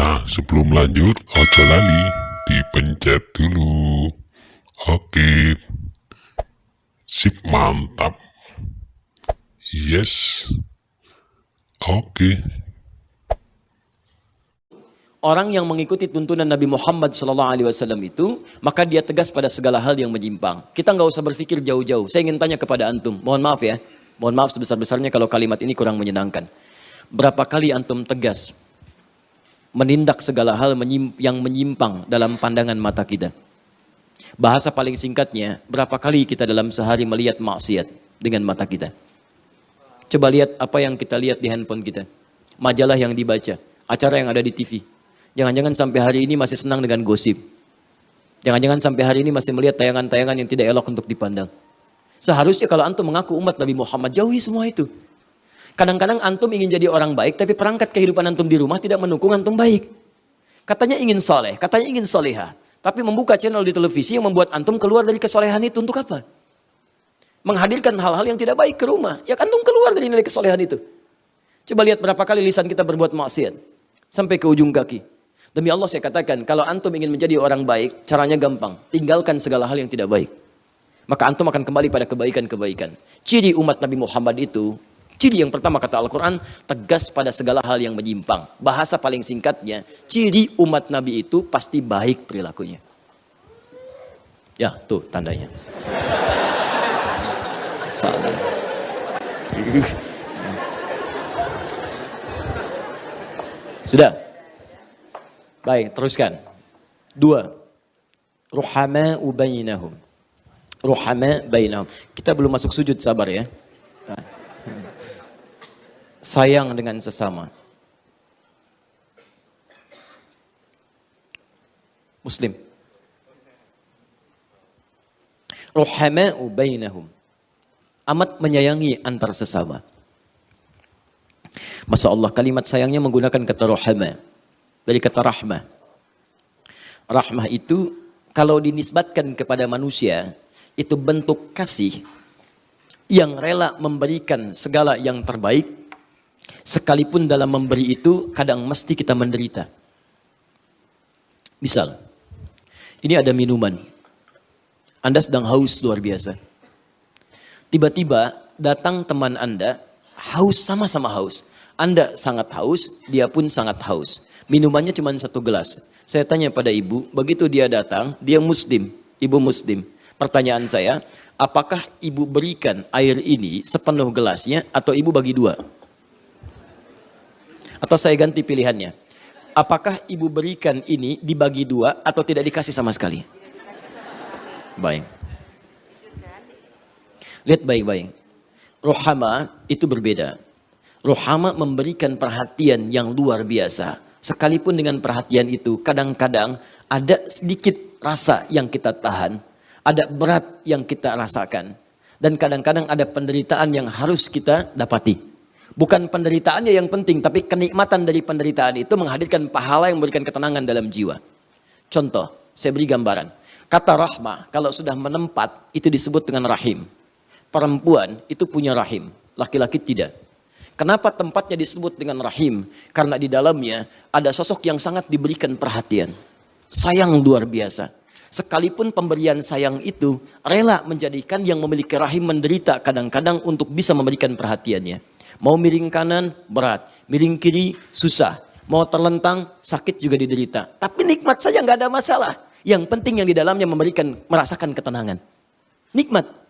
Nah, sebelum lanjut, ojo lali, dipencet dulu. Oke, sip, mantap. Yes, oke. Orang yang mengikuti tuntunan Nabi Muhammad SAW itu, maka dia tegas pada segala hal yang menyimpang. Kita nggak usah berpikir jauh-jauh. Saya ingin tanya kepada antum, mohon maaf ya, mohon maaf sebesar-besarnya kalau kalimat ini kurang menyenangkan. Berapa kali antum tegas menindak segala hal yang menyimpang dalam pandangan mata kita? Bahasa paling singkatnya, berapa kali kita dalam sehari melihat maksiat dengan mata kita? Coba lihat apa yang kita lihat di handphone kita, majalah yang dibaca, acara yang ada di TV. Jangan-jangan sampai hari ini masih senang dengan gosip. Jangan-jangan sampai hari ini masih melihat tayangan-tayangan yang tidak elok untuk dipandang. Seharusnya kalau antum mengaku umat Nabi Muhammad, jauhi semua itu. Kadang-kadang antum ingin jadi orang baik, tapi perangkat kehidupan antum di rumah tidak mendukung antum baik. Katanya ingin soleh, katanya ingin solehah. Tapi membuka channel di televisi yang membuat antum keluar dari kesolehan itu untuk apa? Menghadirkan hal-hal yang tidak baik ke rumah. Ya antum keluar dari nilai kesolehan itu. Coba lihat berapa kali lisan kita berbuat maksiat. Sampai ke ujung kaki. Demi Allah saya katakan, kalau antum ingin menjadi orang baik, caranya gampang. Tinggalkan segala hal yang tidak baik. Maka antum akan kembali pada kebaikan-kebaikan. Ciri umat Nabi Muhammad itu, ciri yang pertama kata Al-Quran, tegas pada segala hal yang menyimpang. Bahasa paling singkatnya, ciri umat Nabi itu pasti baik perilakunya. Ya, tuh tandanya. Salah. Sudah? Baik, teruskan. 2. Ruhama'u bainahum. Ruhama bainahum. Kita belum masuk sujud, sabar ya. Sayang dengan sesama. Muslim. Ruhama'u bainahum. Amat menyayangi antar sesama. Masya Allah, kalimat sayangnya menggunakan kata ruhama. Dari kata rahmah. Rahmah itu kalau dinisbatkan kepada manusia, itu bentuk kasih yang rela memberikan segala yang terbaik, sekalipun dalam memberi itu kadang mesti kita menderita. Misal, ini ada minuman. Anda sedang haus luar biasa. Tiba-tiba datang teman Anda, haus, sama-sama haus. Anda sangat haus, dia pun sangat haus. Minumannya cuma 1 gelas. Saya tanya pada ibu, begitu dia datang, dia muslim, ibu muslim. Pertanyaan saya, apakah ibu berikan air ini sepenuh gelasnya atau ibu bagi 2? Atau saya ganti pilihannya. Apakah ibu berikan ini dibagi 2 atau tidak dikasih sama sekali? Baik. Lihat baik-baik. Ruhama itu berbeda. Ruhama memberikan perhatian yang luar biasa. Sekalipun dengan perhatian itu, kadang-kadang ada sedikit rasa yang kita tahan. Ada berat yang kita rasakan. Dan kadang-kadang ada penderitaan yang harus kita dapati. Bukan penderitaannya yang penting, tapi kenikmatan dari penderitaan itu menghadirkan pahala yang memberikan ketenangan dalam jiwa. Contoh, saya beri gambaran. Kata rahmah, kalau sudah menempat, itu disebut dengan rahim. Perempuan itu punya rahim, laki-laki tidak. Kenapa tempatnya disebut dengan rahim? Karena di dalamnya ada sosok yang sangat diberikan perhatian. Sayang luar biasa. Sekalipun pemberian sayang itu rela menjadikan yang memiliki rahim menderita kadang-kadang untuk bisa memberikan perhatiannya. Mau miring kanan, berat. Miring kiri, susah. Mau terlentang, sakit juga diderita. Tapi nikmat saja nggak ada masalah. Yang penting yang di dalamnya merasakan ketenangan. Nikmat.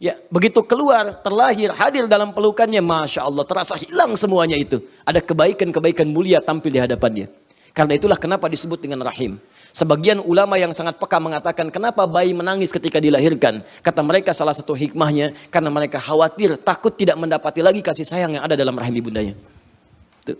Ya, begitu keluar, terlahir, hadir dalam pelukannya, Masya Allah, terasa hilang semuanya itu. Ada kebaikan-kebaikan mulia tampil di hadapannya. Karena itulah kenapa disebut dengan rahim. Sebagian ulama yang sangat peka mengatakan, kenapa bayi menangis ketika dilahirkan? Kata mereka salah satu hikmahnya, karena mereka khawatir, takut tidak mendapati lagi kasih sayang yang ada dalam rahim ibundanya. Tuh.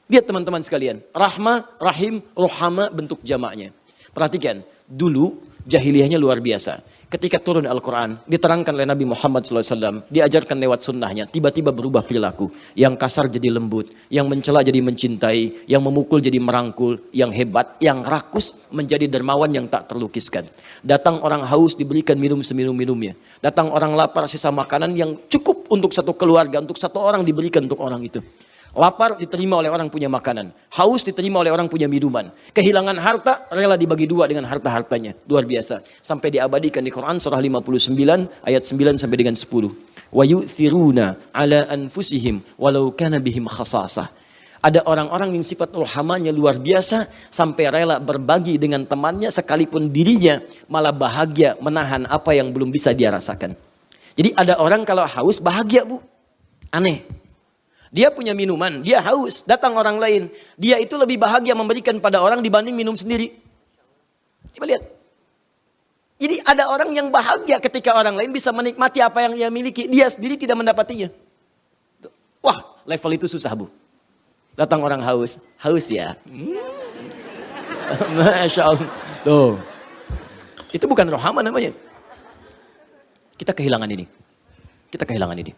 Lihat teman-teman sekalian, rahmah, rahim, ruhama bentuk jamaknya. Perhatikan, dulu jahiliyahnya luar biasa. Ketika turun Al-Quran, diterangkan oleh Nabi Muhammad SAW, diajarkan lewat sunnahnya, tiba-tiba berubah perilaku. Yang kasar jadi lembut, yang mencela jadi mencintai, yang memukul jadi merangkul, yang hebat, yang rakus menjadi dermawan yang tak terlukiskan. Datang orang haus diberikan minum seminum-minumnya. Datang orang lapar sisa makanan yang cukup untuk satu keluarga, untuk satu orang diberikan untuk orang itu. Lapar diterima oleh orang punya makanan. Haus diterima oleh orang punya minuman. Kehilangan harta rela dibagi dua dengan harta-hartanya. Luar biasa. Sampai diabadikan di Quran surah 59 ayat 9 sampai dengan 10. Wa yu'thiruna ala anfusihim walau kana bihim khasasah. Ada orang-orang yang sifat ruhamanya luar biasa sampai rela berbagi dengan temannya sekalipun dirinya malah bahagia menahan apa yang belum bisa dia rasakan. Jadi ada orang kalau haus bahagia, Bu. Aneh. Dia punya minuman, dia haus, datang orang lain. Dia itu lebih bahagia memberikan pada orang dibanding minum sendiri. Coba lihat. Jadi ada orang yang bahagia ketika orang lain bisa menikmati apa yang dia miliki. Dia sendiri tidak mendapatinya. Wah, level itu susah, Bu. Datang orang haus. Haus ya? Masya Allah. Tuh. Itu bukan rohama namanya. Kita kehilangan ini. Kita kehilangan ini.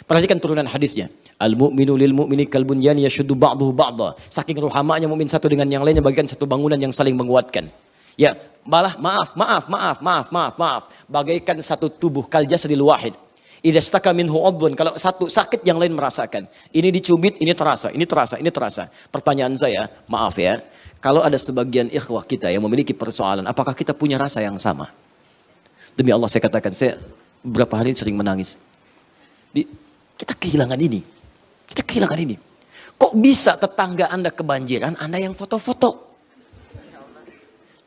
Perhatikan turunan hadisnya. Al-mu'minu lil mu'mini kal bunyan yashuddu ba'duhu ba'dha. Saking ruhamanya mukmin satu dengan yang lainnya bagikan satu bangunan yang saling menguatkan. Ya, malah maaf. Bagaikan satu tubuh kal jasadil wahid. Idza staka minhu 'udhun, kalau satu sakit yang lain merasakan. Ini dicubit, ini terasa. Pertanyaan saya, maaf ya. Kalau ada sebagian ikhwah kita yang memiliki persoalan, apakah kita punya rasa yang sama? Demi Allah saya katakan, saya beberapa hari sering menangis. Kita kehilangan ini. Kok bisa tetangga Anda kebanjiran, Anda yang foto-foto?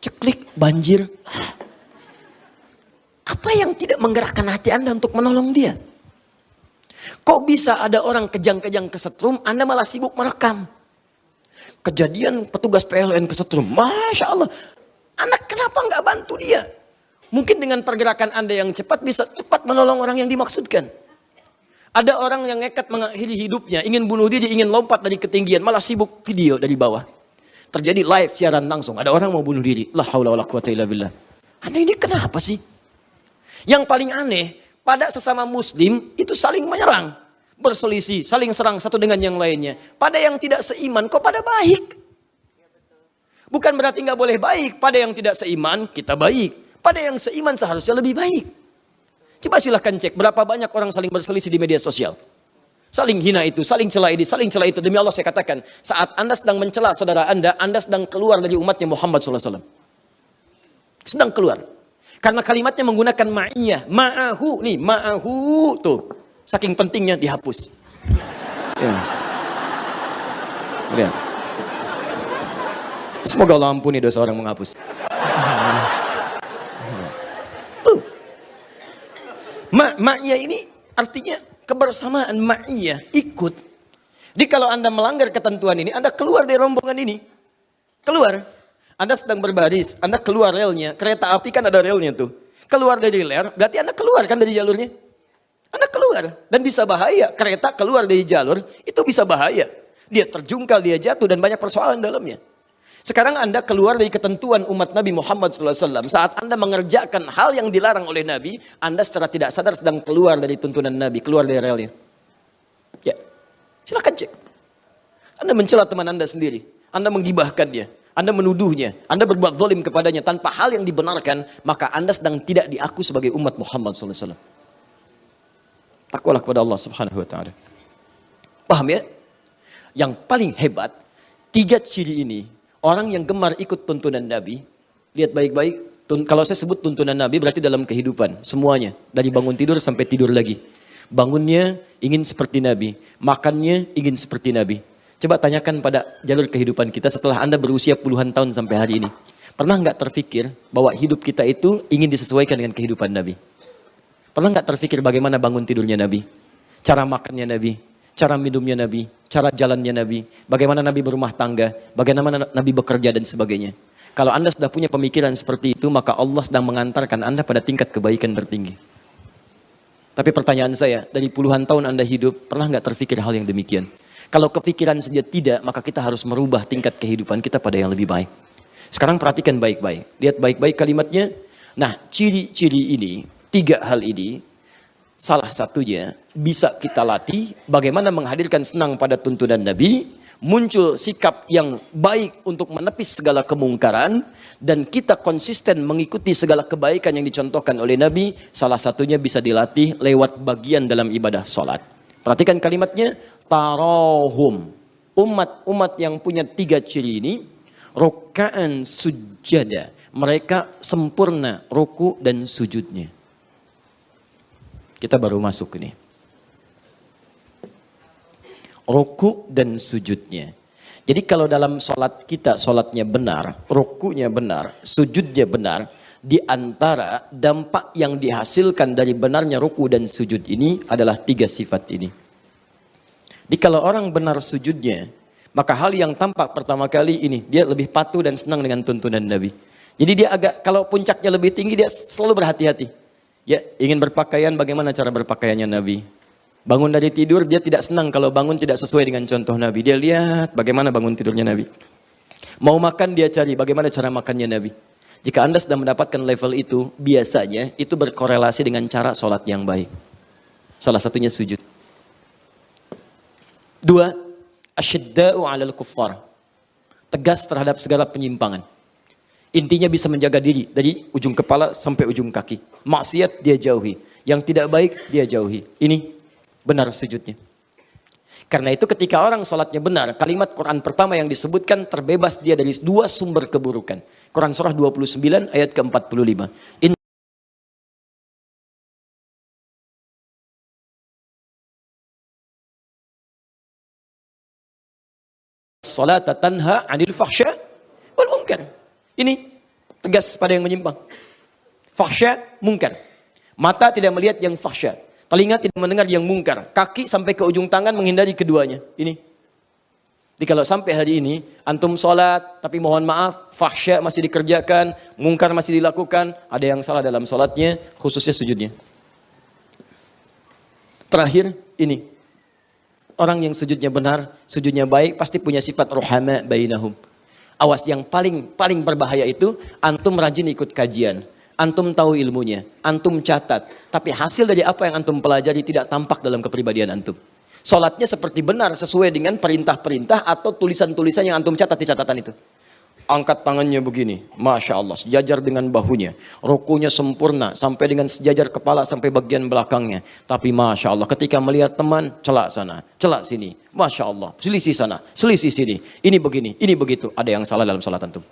Ceklik, banjir. Apa yang tidak menggerakkan hati Anda untuk menolong dia? Kok bisa ada orang kejang-kejang kesetrum, Anda malah sibuk merekam? Kejadian petugas PLN kesetrum, Masya Allah. Anda kenapa nggak bantu dia? Mungkin dengan pergerakan Anda yang cepat bisa cepat menolong orang yang dimaksudkan. Ada orang yang nekat mengakhiri hidupnya, ingin bunuh diri, ingin lompat dari ketinggian, malah sibuk video dari bawah. Terjadi live siaran langsung, ada orang mau bunuh diri. La haula wala quwata illa billah. Anda ini kenapa sih? Yang paling aneh, pada sesama muslim itu saling menyerang, berselisih, saling serang satu dengan yang lainnya. Pada yang tidak seiman, kok pada baik? Bukan berarti nggak boleh baik. Pada yang tidak seiman, kita baik. Pada yang seiman seharusnya lebih baik. Coba silahkan cek berapa banyak orang saling berselisih di media sosial. Saling hina itu, saling celah ini, saling celah itu. Demi Allah saya katakan, saat Anda sedang mencela saudara Anda sedang keluar dari umatnya Muhammad SAW. Sedang keluar. Karena kalimatnya menggunakan ma'iyah. Ma'ahu, nih ma'ahu tuh. Saking pentingnya dihapus. Ya. Lihat. Semoga Allah ampuni dosa orang menghapus. Ma'iyah ini artinya kebersamaan, ma'iyah, ikut. Jadi kalau Anda melanggar ketentuan ini, Anda keluar dari rombongan ini. Keluar. Anda sedang berbaris, Anda keluar relnya. Kereta api kan ada relnya tuh. Keluar dari rel, berarti Anda keluar kan dari jalurnya. Anda keluar. Dan bisa bahaya. Kereta keluar dari jalur, itu bisa bahaya. Dia terjungkal, dia jatuh, dan banyak persoalan dalamnya. Sekarang Anda keluar dari ketentuan umat Nabi Muhammad SAW. Saat Anda mengerjakan hal yang dilarang oleh Nabi, Anda secara tidak sadar sedang keluar dari tuntunan Nabi, keluar dari relnya. Ya, silakan cek. Anda mencela teman Anda sendiri, Anda menggibahkan dia, Anda menuduhnya, Anda berbuat zalim kepadanya tanpa hal yang dibenarkan, maka Anda sedang tidak diaku sebagai umat Muhammad SAW. Takwalah kepada Allah Subhanahu Wa Taala. Paham ya? Yang paling hebat, 3 ciri ini. Orang yang gemar ikut tuntunan Nabi, lihat baik-baik, kalau saya sebut tuntunan Nabi berarti dalam kehidupan, semuanya. Dari bangun tidur sampai tidur lagi. Bangunnya ingin seperti Nabi, makannya ingin seperti Nabi. Coba tanyakan pada jalur kehidupan kita setelah Anda berusia puluhan tahun sampai hari ini. Pernah nggak terfikir bahwa hidup kita itu ingin disesuaikan dengan kehidupan Nabi? Pernah nggak terfikir bagaimana bangun tidurnya Nabi? Cara makannya Nabi? Cara minumnya Nabi, cara jalannya Nabi, bagaimana Nabi berumah tangga, bagaimana Nabi bekerja dan sebagainya. Kalau Anda sudah punya pemikiran seperti itu, maka Allah sedang mengantarkan Anda pada tingkat kebaikan tertinggi. Tapi pertanyaan saya, dari puluhan tahun Anda hidup, pernah nggak terfikir hal yang demikian? Kalau kepikiran saja tidak, maka kita harus merubah tingkat kehidupan kita pada yang lebih baik. Sekarang perhatikan baik-baik, lihat baik-baik kalimatnya. Nah, ciri-ciri ini, 3 hal ini, salah satunya bisa kita latih bagaimana menghadirkan senang pada tuntunan Nabi, muncul sikap yang baik untuk menepis segala kemungkaran, dan kita konsisten mengikuti segala kebaikan yang dicontohkan oleh Nabi. Salah satunya bisa dilatih lewat bagian dalam ibadah sholat. Perhatikan kalimatnya, tarahum. Umat-umat yang punya 3 ciri ini, ruka'an sujada. Mereka sempurna ruku dan sujudnya. Kita baru masuk ini. Ruku dan sujudnya. Jadi kalau dalam sholat kita, sholatnya benar, rukunya benar, sujudnya benar, di antara dampak yang dihasilkan dari benarnya ruku dan sujud ini adalah 3 sifat ini. Jadi kalau orang benar sujudnya, maka hal yang tampak pertama kali ini, dia lebih patuh dan senang dengan tuntunan Nabi. Jadi dia agak, kalau puncaknya lebih tinggi, dia selalu berhati-hati. Ya, ingin berpakaian, bagaimana cara berpakaiannya Nabi? Bangun dari tidur, dia tidak senang kalau bangun tidak sesuai dengan contoh Nabi. Dia lihat bagaimana bangun tidurnya Nabi. Mau makan, dia cari bagaimana cara makannya Nabi. Jika Anda sudah mendapatkan level itu, biasanya itu berkorelasi dengan cara sholat yang baik. Salah satunya sujud. 2, asyidda'u 'alal kuffar. Tegas terhadap segala penyimpangan. Intinya bisa menjaga diri dari ujung kepala sampai ujung kaki. Maksiat dia jauhi, yang tidak baik dia jauhi. Ini benar sujudnya. Karena itu ketika orang sholatnya benar, kalimat Quran pertama yang disebutkan terbebas dia dari 2 sumber keburukan. Quran surah 29 ayat ke-45. Salata tanha 'anil fahsya wal munkar. Ini tegas pada yang menyimpang. Fahsya, munkar. Mata tidak melihat yang fahsya, telinga tidak mendengar yang munkar, kaki sampai ke ujung tangan menghindari keduanya. Ini. Jadi kalau sampai hari ini antum sholat tapi mohon maaf fahsya masih dikerjakan, munkar masih dilakukan, ada yang salah dalam sholatnya, khususnya sujudnya. Terakhir ini. Orang yang sujudnya benar, sujudnya baik, pasti punya sifat ruhama bainahum. Awas, yang paling berbahaya itu, antum rajin ikut kajian, antum tahu ilmunya, antum catat, tapi hasil dari apa yang antum pelajari tidak tampak dalam kepribadian antum. Sholatnya seperti benar sesuai dengan perintah-perintah atau tulisan-tulisan yang antum catat di catatan itu. Angkat tangannya begini, Masya Allah, sejajar dengan bahunya. Rukunya sempurna, sampai dengan sejajar kepala sampai bagian belakangnya. Tapi Masya Allah, ketika melihat teman, celak sana, celak sini. Masya Allah, selisih sana, selisih sini. Ini begini, ini begitu. Ada yang salah dalam salat antum.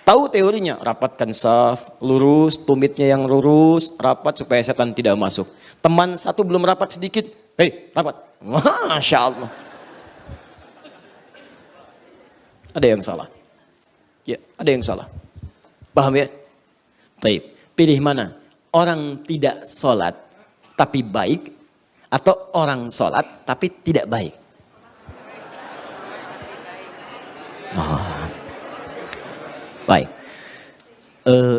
Tahu teorinya, rapatkan saf, lurus, tumitnya yang lurus, rapat supaya setan tidak masuk. Teman satu belum rapat sedikit, hei, rapat. Masya Allah. Ada yang salah. Ya, ada yang salah. Paham ya? Baik. Pilih mana? Orang tidak sholat tapi baik atau orang sholat tapi tidak baik? Oh. Baik.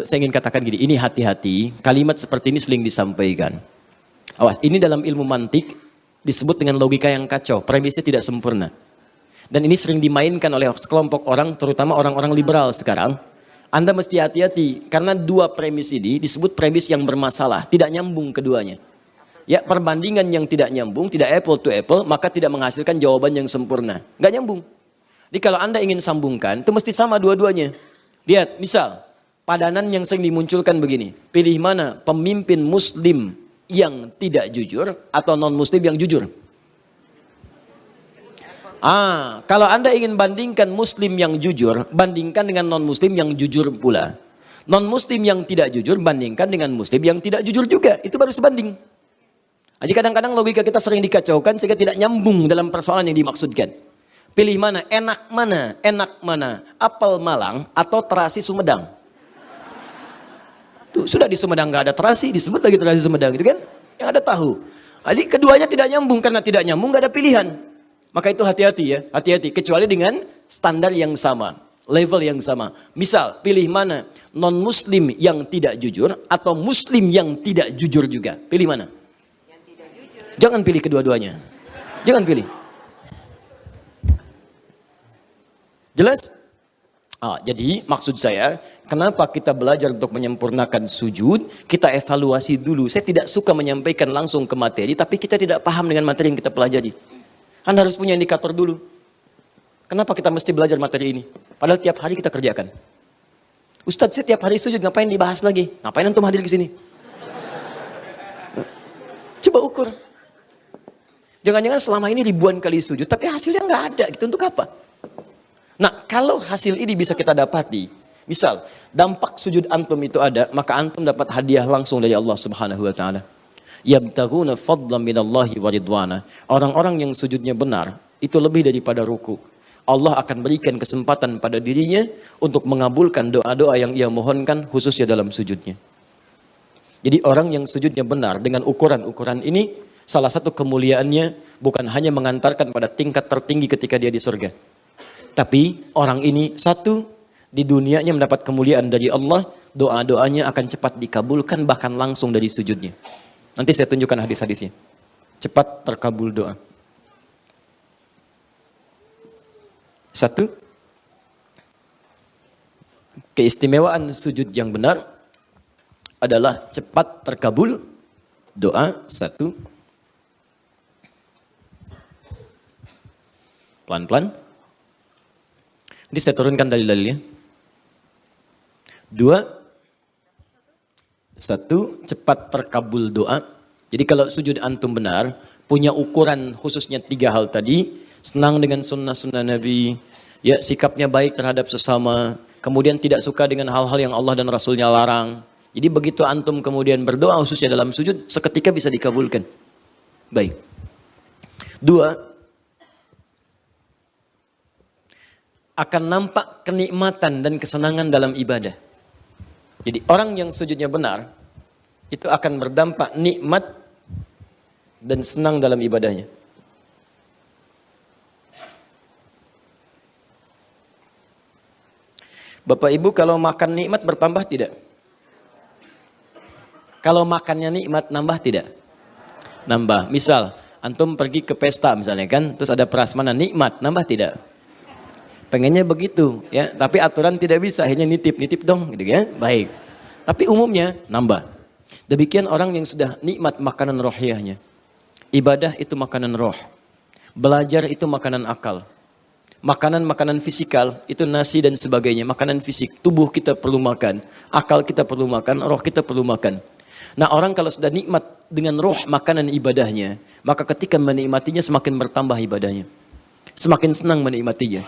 Saya ingin katakan gini, ini hati-hati. Kalimat seperti ini sering disampaikan. Awas, ini dalam ilmu mantik disebut dengan logika yang kacau. Premisnya tidak sempurna. Dan ini sering dimainkan oleh sekelompok orang, terutama orang-orang liberal sekarang. Anda mesti hati-hati, karena 2 premis ini disebut premis yang bermasalah, tidak nyambung keduanya. Ya, perbandingan yang tidak nyambung, tidak apple to apple, maka tidak menghasilkan jawaban yang sempurna. Nggak nyambung. Jadi kalau Anda ingin sambungkan, itu mesti sama dua-duanya. Lihat, misal, padanan yang sering dimunculkan begini, pilih mana pemimpin muslim yang tidak jujur, atau non-muslim yang jujur. Kalau Anda ingin bandingkan muslim yang jujur, bandingkan dengan non-muslim yang jujur pula. Non-muslim yang tidak jujur, bandingkan dengan muslim yang tidak jujur juga. Itu baru sebanding. Jadi kadang-kadang logika kita sering dikacaukan sehingga tidak nyambung dalam persoalan yang dimaksudkan. Pilih mana? Enak mana? Enak mana? Apel Malang atau terasi Sumedang? Tuh, sudah di Sumedang nggak ada terasi, disebut lagi terasi Sumedang, gitu kan? Yang ada tahu. Jadi keduanya tidak nyambung, karena tidak nyambung nggak ada pilihan. Maka itu hati-hati ya, hati-hati. Kecuali dengan standar yang sama, level yang sama. Misal, pilih mana? Non-muslim yang tidak jujur atau muslim yang tidak jujur juga. Pilih mana? Yang tidak jujur. Jangan pilih kedua-duanya. Jangan pilih. Jelas? Jadi maksud saya, kenapa kita belajar untuk menyempurnakan sujud, kita evaluasi dulu. Saya tidak suka menyampaikan langsung ke materi, tapi kita tidak paham dengan materi yang kita pelajari. Anda harus punya indikator dulu. Kenapa kita mesti belajar materi ini? Padahal tiap hari kita kerjakan. Ustadz, saya tiap hari sujud, ngapain dibahas lagi? Ngapain antum hadir ke sini? Coba ukur. Jangan-jangan selama ini ribuan kali sujud, tapi hasilnya nggak ada gitu, untuk apa? Nah, kalau hasil ini bisa kita dapati, misal dampak sujud antum itu ada, maka antum dapat hadiah langsung dari Allah Subhanahu wa taala. Yabtaghuna fadlan minallahi wa ridwana. Orang-orang yang sujudnya benar, itu lebih daripada ruku. Allah akan berikan kesempatan pada dirinya untuk mengabulkan doa-doa yang ia mohonkan, khususnya dalam sujudnya. Jadi orang yang sujudnya benar dengan ukuran-ukuran ini, salah satu kemuliaannya bukan hanya mengantarkan pada tingkat tertinggi ketika dia di surga. Tapi orang ini satu, di dunianya mendapat kemuliaan dari Allah, doa-doanya akan cepat dikabulkan bahkan langsung dari sujudnya. Nanti saya tunjukkan hadis-hadisnya. Cepat terkabul doa. Satu, keistimewaan sujud yang benar adalah cepat terkabul doa. Satu, pelan-pelan. Ini saya turunkan dalil-dalilnya. Dua, satu, cepat terkabul doa. Jadi kalau sujud antum benar, punya ukuran khususnya 3 hal tadi. Senang dengan sunnah-sunnah Nabi, ya, sikapnya baik terhadap sesama, kemudian tidak suka dengan hal-hal yang Allah dan Rasulnya larang. Jadi begitu antum kemudian berdoa khususnya dalam sujud, seketika bisa dikabulkan. Baik. Dua, akan nampak kenikmatan dan kesenangan dalam ibadah. Jadi orang yang sujudnya benar, itu akan berdampak nikmat dan senang dalam ibadahnya. Bapak Ibu, kalau makan nikmat bertambah tidak? Kalau makannya nikmat nambah tidak? Nambah. Misal antum pergi ke pesta misalnya kan, terus ada prasmanan nikmat, nambah tidak? Pengennya begitu ya, tapi aturan tidak bisa, akhirnya nitip dong gitu ya. Baik. Tapi umumnya nambah. Demikian orang yang sudah nikmat makanan rohiyahnya. Ibadah itu makanan roh. Belajar itu makanan akal. Makanan-makanan fisikal itu nasi dan sebagainya, makanan fisik. Tubuh kita perlu makan, akal kita perlu makan, roh kita perlu makan. Nah, orang kalau sudah nikmat dengan roh makanan ibadahnya, maka ketika menikmatinya semakin bertambah ibadahnya. Semakin senang menikmatinya.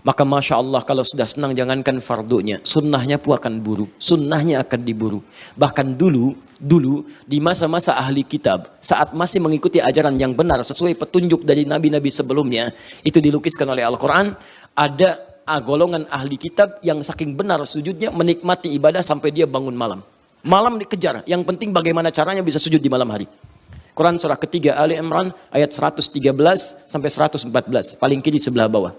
Maka Masya Allah kalau sudah senang, jangankan fardunya, sunnahnya pun akan buru. Sunnahnya akan diburu. Bahkan dulu di masa-masa ahli kitab, saat masih mengikuti ajaran yang benar sesuai petunjuk dari nabi-nabi sebelumnya, itu dilukiskan oleh Al-Quran, ada golongan ahli kitab yang saking benar sujudnya menikmati ibadah sampai dia bangun malam. Malam dikejar, yang penting bagaimana caranya bisa sujud di malam hari. Quran surah ketiga Ali Imran ayat 113 sampai 114, paling kiri sebelah bawah.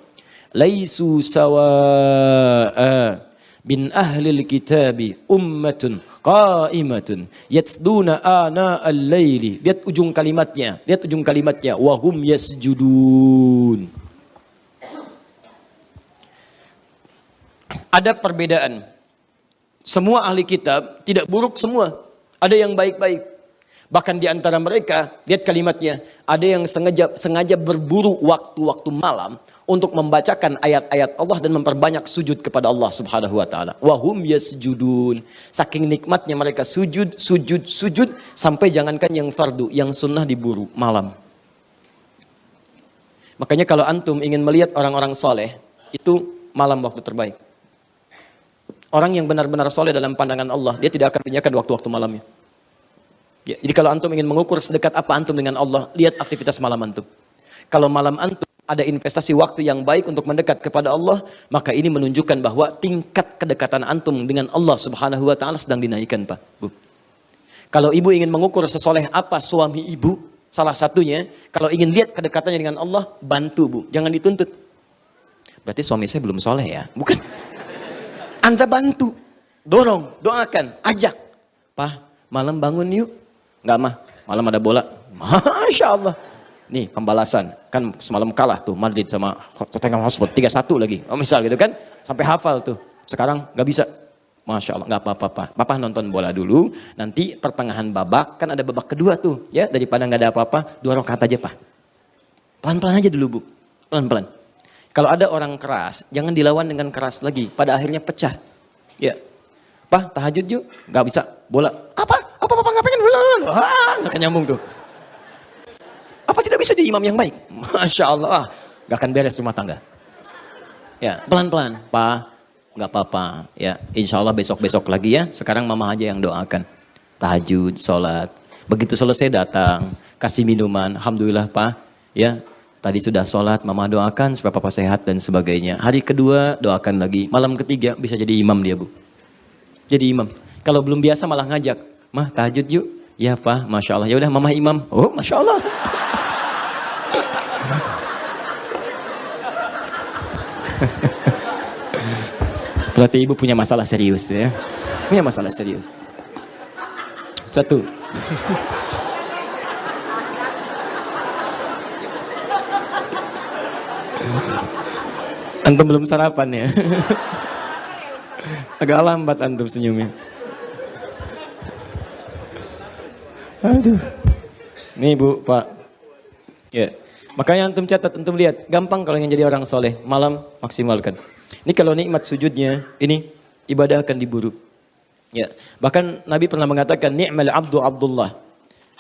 Laisu sawa'a bin ahlil kitabi ummatun qa'imatun yatsduna ana al-laili. Lihat ujung kalimatnya, wahum yasjudun. Ada perbedaan. Semua ahli kitab tidak buruk semua, ada yang baik-baik. Bahkan di antara mereka, lihat kalimatnya, ada yang sengaja berburu waktu-waktu malam untuk membacakan ayat-ayat Allah dan memperbanyak sujud kepada Allah Subhanahu wa taala. Wahum yasjudun. Saking nikmatnya mereka sujud sampai jangankan yang fardu, yang sunnah diburu malam. Makanya kalau antum ingin melihat orang-orang soleh, itu malam waktu terbaik. Orang yang benar-benar soleh dalam pandangan Allah, dia tidak akan menyanyikan waktu-waktu malamnya. Ya, jadi kalau antum ingin mengukur sedekat apa antum dengan Allah, lihat aktivitas malam antum. Kalau malam antum ada investasi waktu yang baik untuk mendekat kepada Allah, maka ini menunjukkan bahwa tingkat kedekatan antum dengan Allah Subhanahu wa taala sedang dinaikkan, Pak, Bu. Kalau ibu ingin mengukur sesoleh apa suami ibu, salah satunya kalau ingin lihat kedekatannya dengan Allah, bantu, Bu, jangan dituntut. Berarti suami saya belum soleh ya? Bukan. Anda bantu, dorong, doakan, ajak. Pak, malam bangun yuk. Enggak mah, malam ada bola. Masya Allah. Nih pembalasan, kan semalam kalah tuh Madrid sama Tottenham Hotspur 3-1 lagi. Oh misal gitu kan, sampai hafal tuh. Sekarang nggak bisa. Masya Allah, nggak apa-apa. Papa nonton bola dulu, nanti pertengahan babak, kan ada babak kedua tuh. Ya, daripada nggak ada apa-apa, 2 rakaat aja, Pak. Pelan-pelan aja dulu, Bu. Pelan-pelan. Kalau ada orang keras, jangan dilawan dengan keras lagi. Pada akhirnya pecah. Ya. Pak, tahajud yuk. Nggak bisa, bola. Apa Papa nggak pengen bola? Nggak nyambung tuh. Apa tidak bisa jadi imam yang baik? Masya Allah, gak akan beres rumah tangga. Ya, pelan-pelan, Pak, gak apa-apa. Ya, insya Allah besok-besok lagi ya. Sekarang mama aja yang doakan. Tahajud, sholat. Begitu selesai datang, kasih minuman. Alhamdulillah, Pak. Ya, tadi sudah sholat, mama doakan supaya papa sehat dan sebagainya. Hari kedua doakan lagi. Malam ketiga bisa jadi imam dia, Bu. Jadi imam. Kalau belum biasa malah ngajak, mah tahajud yuk. Ya Pak, Masya Allah. Ya udah mama imam. Oh Masya Allah. Berarti ibu punya masalah serius ya. Punya masalah serius. Satu. Antum belum sarapan ya. Agak lambat antum senyumnya. Aduh. Nih Bu, Pak. Ya. Makanya antum catat, antum lihat. Gampang kalau ingin jadi orang soleh. Malam maksimalkan. Ini kalau nikmat sujudnya, ini ibadah akan diburu. Ya. Bahkan Nabi pernah mengatakan, ni'mal abdu Abdullah.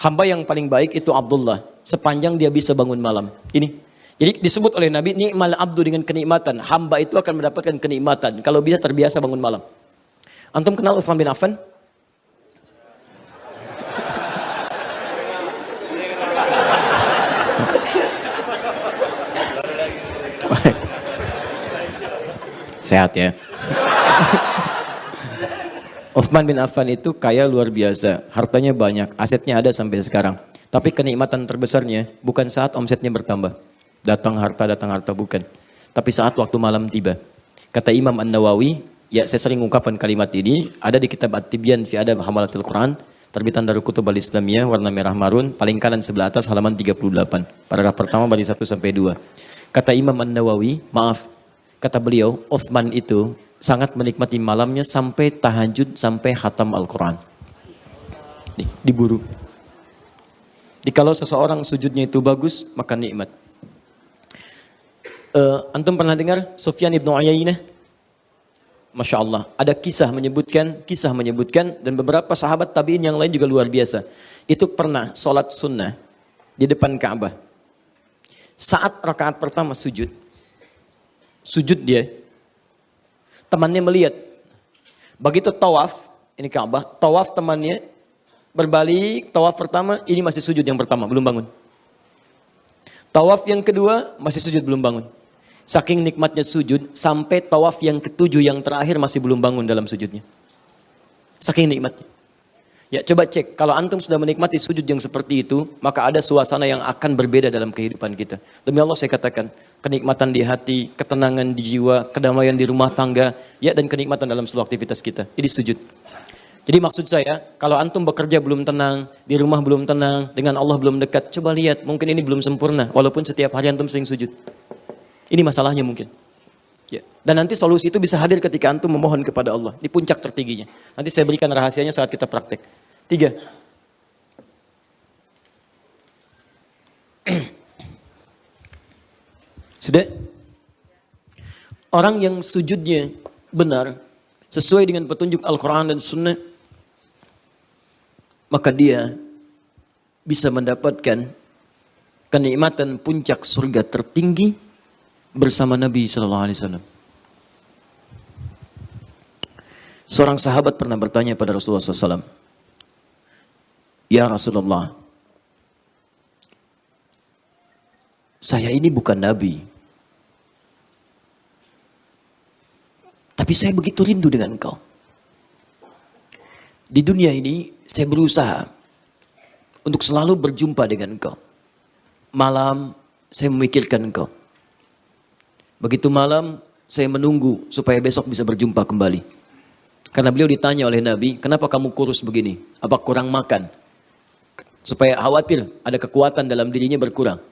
Hamba yang paling baik itu Abdullah. Sepanjang dia bisa bangun malam. Ini. Jadi disebut oleh Nabi, ni'mal abdu dengan kenikmatan. Hamba itu akan mendapatkan kenikmatan. Kalau bisa terbiasa bangun malam. Antum kenal Utsman bin Affan? Sehat ya. Utsman bin Affan itu kaya luar biasa. Hartanya banyak, asetnya ada sampai sekarang. Tapi kenikmatan terbesarnya bukan saat omsetnya bertambah. Datang harta bukan. Tapi saat waktu malam tiba. Kata Imam An-Nawawi, ya saya sering ungkapkan kalimat ini, ada di kitab At-Tibyan fi Adab Hamalatul Quran, terbitan dari Kutub Al-Islamiyah, warna merah marun, paling kanan sebelah atas halaman 38. Paragraf pertama baris 1 sampai 2. Kata Imam An-Nawawi, maaf, kata beliau, Utsman itu sangat menikmati malamnya sampai tahajud, sampai khatam Al-Quran. Diburu. Jadi kalau seseorang sujudnya itu bagus, maka nikmat. Antum pernah dengar Sufyan ibn Uyainah? Masya Allah. Ada kisah menyebutkan, dan beberapa sahabat tabi'in yang lain juga luar biasa. Itu pernah sholat sunnah di depan Ka'bah. Saat rakaat pertama sujud dia, temannya melihat. Begitu tawaf, ini Ka'bah, tawaf temannya, berbalik, tawaf pertama, ini masih sujud yang pertama, belum bangun. Tawaf yang kedua, masih sujud, belum bangun. Saking nikmatnya sujud, sampai tawaf yang ketujuh yang terakhir masih belum bangun dalam sujudnya. Saking nikmatnya. Ya coba cek, kalau antum sudah menikmati sujud yang seperti itu, maka ada suasana yang akan berbeda dalam kehidupan kita. Demi Allah saya katakan, kenikmatan di hati, ketenangan di jiwa, kedamaian di rumah tangga, ya dan kenikmatan dalam seluruh aktivitas kita. Ini sujud. Jadi maksud saya, kalau antum bekerja belum tenang, di rumah belum tenang, dengan Allah belum dekat, coba lihat, mungkin ini belum sempurna, walaupun setiap hari antum sering sujud. Ini masalahnya mungkin. Ya. Dan nanti solusi itu bisa hadir ketika antum memohon kepada Allah. Di puncak tertingginya. Nanti saya berikan rahasianya saat kita praktek. 3. Sudah? Orang yang sujudnya benar, sesuai dengan petunjuk Al-Quran dan Sunnah, maka dia bisa mendapatkan kenikmatan puncak surga tertinggi bersama Nabi SAW. Seorang sahabat pernah bertanya pada Rasulullah SAW, "Ya Rasulullah, saya ini bukan Nabi, tapi saya begitu rindu dengan engkau. Di dunia ini saya berusaha untuk selalu berjumpa dengan engkau. Malam saya memikirkan engkau. Begitu malam saya menunggu supaya besok bisa berjumpa kembali." Karena beliau ditanya oleh Nabi, "Kenapa kamu kurus begini? Apa kurang makan?" Supaya khawatir ada kekuatan dalam dirinya berkurang.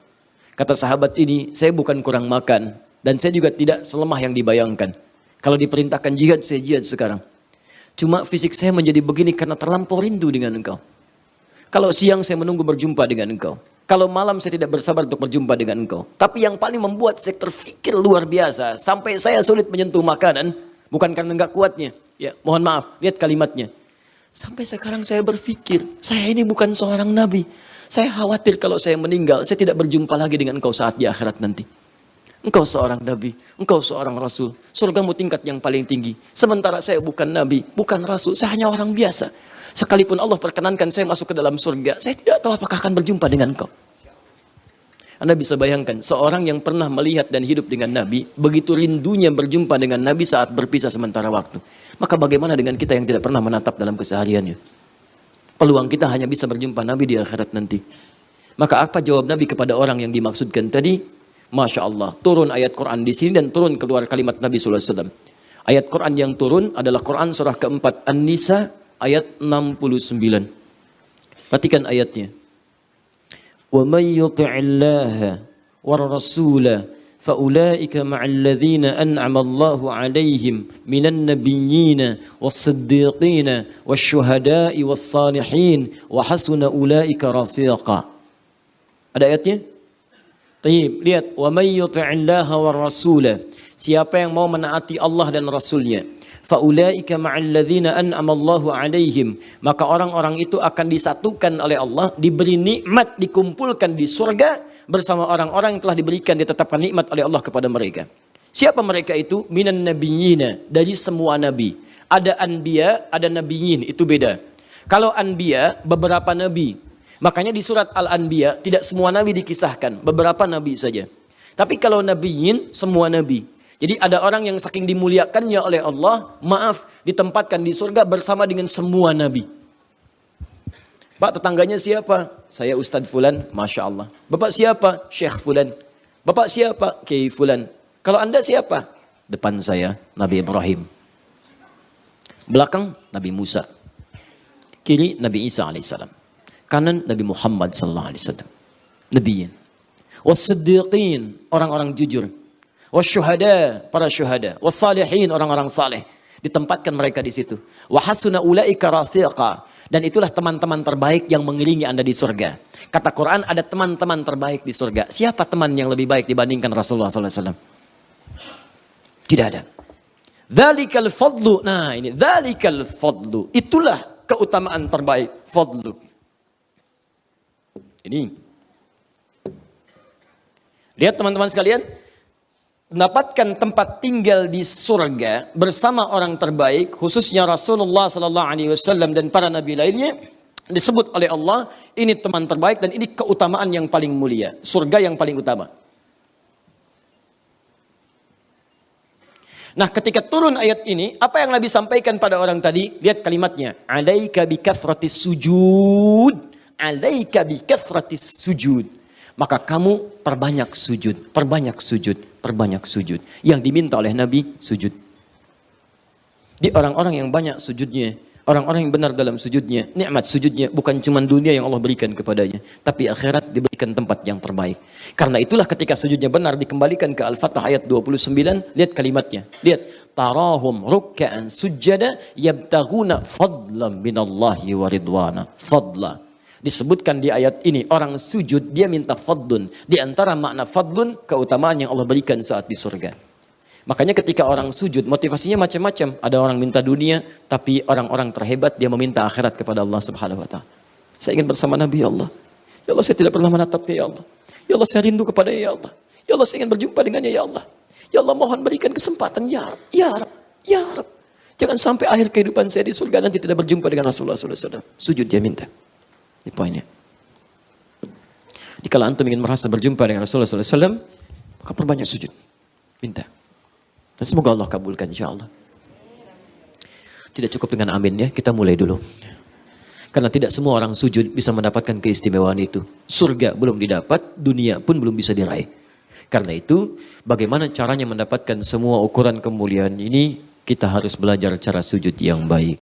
Kata sahabat ini, "Saya bukan kurang makan dan saya juga tidak selemah yang dibayangkan. Kalau diperintahkan jihad, saya jihad sekarang. Cuma fisik saya menjadi begini karena terlampau rindu dengan engkau. Kalau siang saya menunggu berjumpa dengan engkau. Kalau malam saya tidak bersabar untuk berjumpa dengan engkau. Tapi yang paling membuat saya terfikir luar biasa, sampai saya sulit menyentuh makanan, bukan karena enggak kuatnya. Ya, mohon maaf, lihat kalimatnya. Sampai sekarang saya berpikir, saya ini bukan seorang nabi. Saya khawatir kalau saya meninggal, saya tidak berjumpa lagi dengan engkau saat di akhirat nanti. Engkau seorang nabi, engkau seorang rasul. Surgamu tingkat yang paling tinggi. Sementara saya bukan nabi, bukan rasul, saya hanya orang biasa. Sekalipun Allah perkenankan saya masuk ke dalam surga, saya tidak tahu apakah akan berjumpa dengan engkau. Anda bisa bayangkan, seorang yang pernah melihat dan hidup dengan nabi, begitu rindunya berjumpa dengan nabi saat berpisah sementara waktu. Maka bagaimana dengan kita yang tidak pernah menatap dalam kesehariannya? Peluang kita hanya bisa berjumpa nabi di akhirat nanti. Maka apa jawab nabi kepada orang yang dimaksudkan tadi? Masya Allah, turun ayat Quran di sini dan turun keluar kalimat Nabi SAW. Ayat Quran yang turun adalah Quran surah keempat An-Nisa ayat 69. Perhatikan ayatnya. Wa may yuti'illaha war rasula fa ulaika ma'al ladzina an'ama Allahu 'alaihim minan nabiyyina was-siddiqina wasyuhada'i was-salihin wa hasuna ulaika rafiqa. Ada ayatnya? Tayyib, lihat, wa may yuti'illaha war rasula, siapa yang mau menaati Allah dan Rasulnya, fa ulaika ma'al ladzina an'ama Allahu 'alaihim, maka orang-orang itu akan disatukan oleh Allah, diberi nikmat, dikumpulkan di surga bersama orang-orang yang telah diberikan, ditetapkan nikmat oleh Allah kepada mereka. Siapa mereka itu? Minan nabiyyina, dari semua nabi. Ada anbiya, ada nabiyyin, itu beda. Kalau anbiya, beberapa nabi. Makanya di surat Al-Anbiya tidak semua nabi dikisahkan, beberapa nabi saja. Tapi kalau nabiyyin, semua nabi. Jadi ada orang yang saking dimuliakannya oleh Allah, maaf, ditempatkan di surga bersama dengan semua nabi. Pak, tetangganya siapa? Saya Ustadz Fulan, Masya Allah. Bapak siapa? Syekh Fulan. Bapak siapa? Kiai Fulan. Kalau Anda siapa? Depan saya, Nabi Ibrahim. Belakang, Nabi Musa. Kiri, Nabi Isa alaihissalam. Kanan Nabi Muhammad sallallahu alaihi wasallam. Nabiyyin. Was-siddiqin, orang-orang jujur. Was-syuhada, para syuhada. Was-salihin, orang-orang saleh. Ditempatkan mereka di situ. Wa hasuna ulaika rafiqa, dan itulah teman-teman terbaik yang mengiringi Anda di surga. Kata Quran, ada teman-teman terbaik di surga. Siapa teman yang lebih baik dibandingkan Rasulullah sallallahu alaihi wasallam? Tidak ada. Dzalikal fadlu. Nah, ini dzalikal fadlu. Itulah keutamaan terbaik, fadlu. Ini. Lihat teman-teman sekalian, mendapatkan tempat tinggal di surga bersama orang terbaik, khususnya Rasulullah sallallahu alaihi wasallam dan para nabi lainnya, disebut oleh Allah, ini teman terbaik dan ini keutamaan yang paling mulia, surga yang paling utama. Nah, ketika turun ayat ini, apa yang Nabi sampaikan pada orang tadi? Lihat kalimatnya, alaika bikathratis sujud. Alaika bikathratis sujud. Maka kamu perbanyak sujud, perbanyak sujud, perbanyak sujud. Yang diminta oleh Nabi, sujud. Di orang-orang yang banyak sujudnya, orang-orang yang benar dalam sujudnya, nikmat sujudnya bukan cuma dunia yang Allah berikan kepadanya, tapi akhirat diberikan tempat yang terbaik. Karena itulah ketika sujudnya benar dikembalikan ke Al-Fatah ayat 29, lihat kalimatnya. Lihat, tarahum rukka'an sujjada yabtaghuna fadlan minallahi wa ridwana. Fadla. Disebutkan di ayat ini, orang sujud, dia minta fadlun. Di antara makna fadlun, keutamaan yang Allah berikan saat di surga. Makanya ketika orang sujud, motivasinya macam-macam. Ada orang minta dunia, tapi orang-orang terhebat, dia meminta akhirat kepada Allah subhanahu wa ta'ala. Saya ingin bersama Nabi, ya Allah. Ya Allah, saya tidak pernah menatapnya, ya Allah. Ya Allah, saya rindu kepada ya Allah. Ya Allah, saya ingin berjumpa dengannya, ya Allah. Ya Allah, mohon berikan kesempatan, ya Rab, ya Rab, ya Rab. Jangan sampai akhir kehidupan saya di surga nanti tidak berjumpa dengan Rasulullah SAW. Sujud dia minta. Ini poinnya. Jika antum ingin merasa berjumpa dengan Rasulullah SAW, maka perbanyak sujud. Minta. Dan semoga Allah kabulkan insyaAllah. Tidak cukup dengan amin ya, kita mulai dulu. Karena tidak semua orang sujud bisa mendapatkan keistimewaan itu. Surga belum didapat, dunia pun belum bisa diraih. Karena itu, bagaimana caranya mendapatkan semua ukuran kemuliaan ini, kita harus belajar cara sujud yang baik.